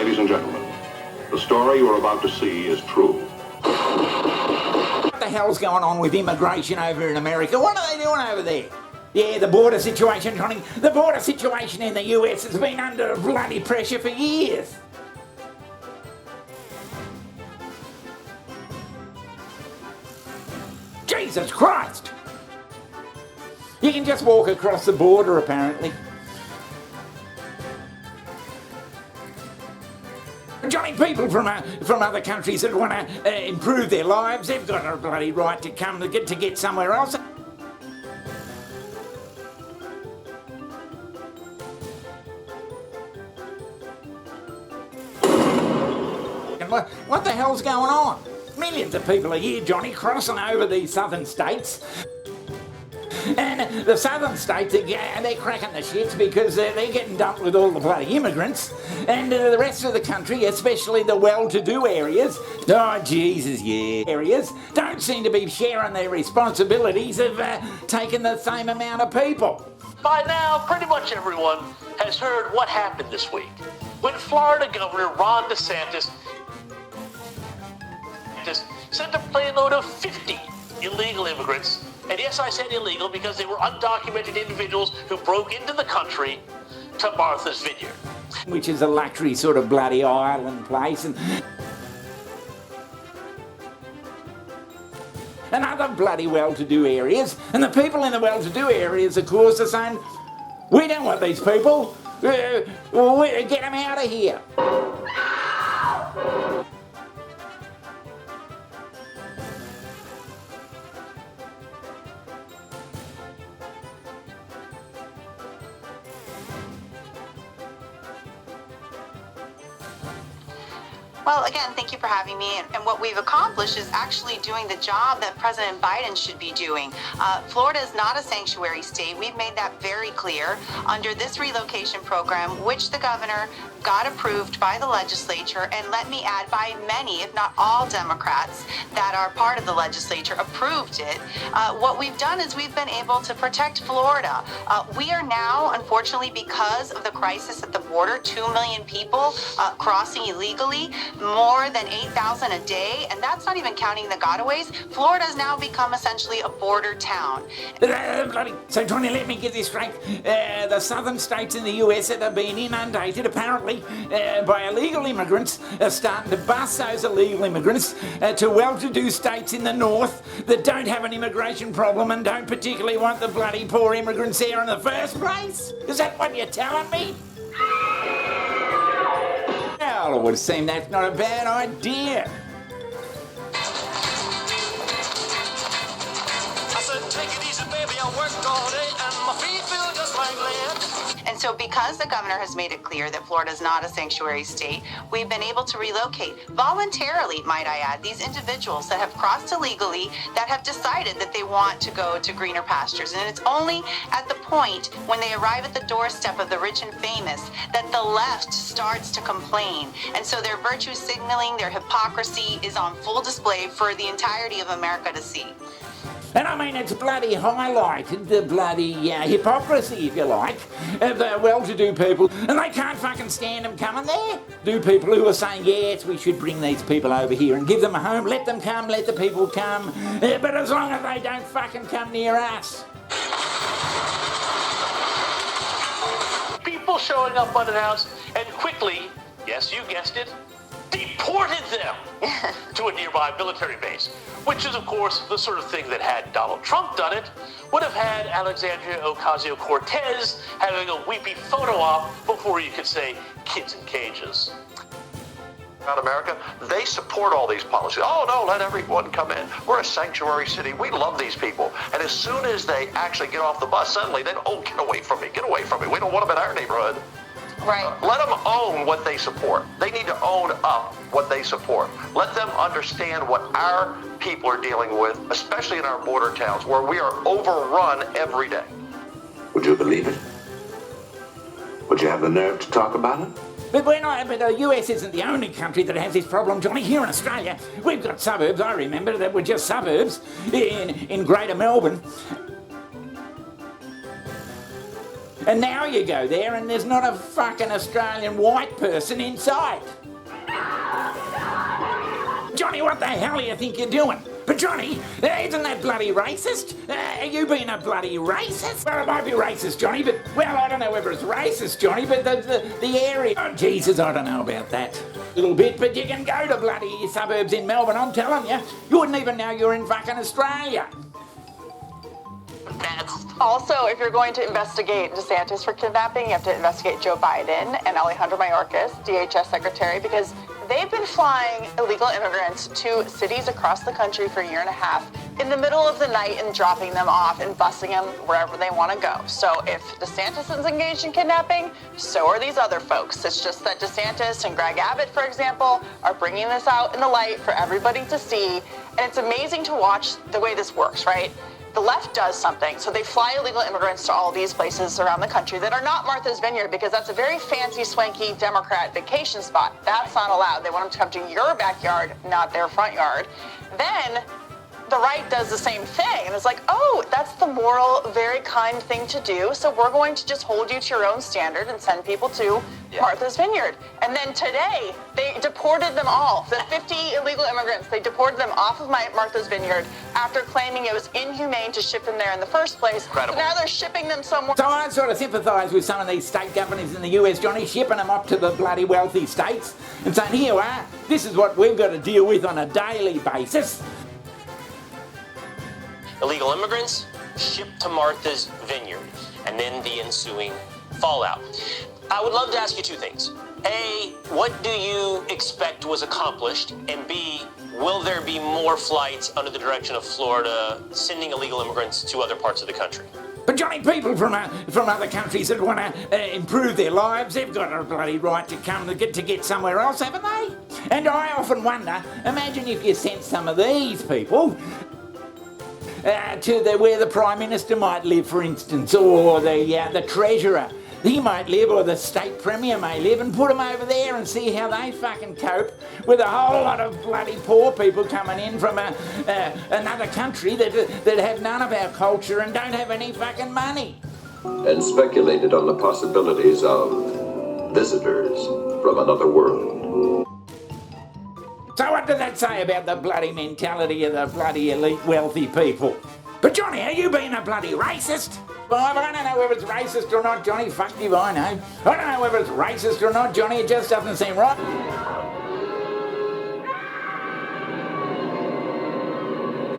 Ladies and gentlemen, the story you are about to see is true. What the hell's going on with immigration over in America? What are they doing over there? Yeah, the border situation, Johnny. The border situation in the US has been under bloody pressure for years. Jesus Christ! You can just walk across the border, apparently. Johnny, people from other countries that want to improve their lives, they've got a bloody right to come to get somewhere else. And what the hell's going on? Millions of people a year, Johnny, crossing over these southern states. And the southern states, they're cracking the shits because they're getting dumped with all the bloody immigrants. And the rest of the country, especially the well-to-do areas, oh, Jesus, yeah, areas, don't seem to be sharing their responsibilities of taking the same amount of people. By now, pretty much everyone has heard what happened this week when Florida Governor Ron DeSantis sent a plane load of 50 illegal immigrants. And yes, I said illegal because they were undocumented individuals who broke into the country to Martha's Vineyard. Which is a luxury sort of bloody island place. And other bloody well-to-do areas. And the people in the well-to-do areas, of course, are saying, we don't want these people. Get them out of here. Well, again, thank you for having me. And what we've accomplished is actually doing the job that President Biden should be doing. Florida is not a sanctuary state. We've made that very clear. Under this relocation program, which the governor got approved by the legislature, and let me add, by many, if not all Democrats that are part of the legislature approved it. What we've done is we've been able to protect Florida. We are now, unfortunately, because of the crisis at the border, 2 million people crossing illegally, more than 8,000 a day, and that's not even counting the gotaways. Florida has now become essentially a border town. So, Tony, let me get this straight. The southern states in the US that have been inundated, apparently, by illegal immigrants are starting to bus those illegal immigrants to well-to-do states in the north that don't have an immigration problem and don't particularly want the bloody poor immigrants there in the first place? Is that what you're telling me? Well, it would seem that's not a bad idea. I said, take it easy, baby, I worked all day and my feet feel just like lead. And so because the governor has made it clear that Florida is not a sanctuary state, we've been able to relocate voluntarily, might I add, these individuals that have crossed illegally, that have decided that they want to go to greener pastures. And it's only at the point when they arrive at the doorstep of the rich and famous that the left starts to complain. And so their virtue signaling, their hypocrisy is on full display for the entirety of America to see. And I mean, it's bloody highlighted the bloody hypocrisy, if you like, of the well-to-do people, and they can't fucking stand them coming there. Do people who are saying, yes, we should bring these people over here and give them a home, let them come, let the people come, but as long as they don't fucking come near us. People showing up unannounced and quickly, yes, you guessed it, deported them to a nearby military base, which is, of course, the sort of thing that had Donald Trump done it, would have had Alexandria Ocasio-Cortez having a weepy photo op before you could say kids in cages. About America, they support all these policies. Oh, no, let everyone come in. We're a sanctuary city. We love these people. And as soon as they actually get off the bus, suddenly they, oh, get away from me, get away from me. We don't want them in our neighborhood. Right. Let them own what they support. They need to own up what they support. Let them understand what our people are dealing with, especially in our border towns, where we are overrun every day. Would you believe it? Would you have the nerve to talk about it? But the US isn't the only country that has this problem, Johnny. Here in Australia, we've got suburbs, I remember, that were just suburbs in Greater Melbourne. And now you go there and there's not a fucking Australian white person inside. Johnny, what the hell do you think you're doing? But Johnny, isn't that bloody racist? Are you being a bloody racist? Well, it might be racist, Johnny, but, well, I don't know whether it's racist, Johnny, but the area... Oh, Jesus, I don't know about that. A little bit, but you can go to bloody suburbs in Melbourne, I'm telling you. You wouldn't even know you're in fucking Australia. Also, if you're going to investigate DeSantis for kidnapping, you have to investigate Joe Biden and Alejandro Mayorkas, DHS Secretary, because they've been flying illegal immigrants to cities across the country for a year and a half in the middle of the night and dropping them off and busing them wherever they want to go. So if DeSantis is engaged in kidnapping, so are these other folks. It's just that DeSantis and Greg Abbott, for example, are bringing this out in the light for everybody to see. And it's amazing to watch the way this works, right? The left does something. So they fly illegal immigrants to all these places around the country that are not Martha's Vineyard, because that's a very fancy, swanky Democrat vacation spot. That's not allowed. They want them to come to your backyard, not their front yard. Then the right does the same thing. And it's like, oh, that's the moral, very kind thing to do. So we're going to just hold you to your own standard and send people to Martha's Vineyard. And then today, they deported them all. The 50 illegal immigrants, they deported them off of Martha's Vineyard after claiming it was inhumane to ship them there in the first place. Incredible. So now they're shipping them somewhere. So I sort of sympathise with some of these state governors in the US, Johnny, shipping them up to the bloody wealthy states and saying, here you are, this is what we've got to deal with on a daily basis. Illegal immigrants shipped to Martha's Vineyard, and then the ensuing fallout. I would love to ask you two things. A, what do you expect was accomplished? And B, will there be more flights under the direction of Florida sending illegal immigrants to other parts of the country? But Johnny, people from other countries that want to improve their lives, they've got a bloody right to come to get somewhere else, haven't they? And I often wonder, imagine if you sent some of these people to where the Prime Minister might live, for instance, or the Treasurer. He might live, or the State Premier may live, and put them over there and see how they fucking cope with a whole lot of bloody poor people coming in from another country that have none of our culture and don't have any fucking money. And speculated on the possibilities of visitors from another world. So what does that say about the bloody mentality of the bloody elite wealthy people? But Johnny, are you being a bloody racist? Well, I don't know whether it's racist or not, Johnny. Fuck you, I know. I don't know whether it's racist or not, Johnny. It just doesn't seem right.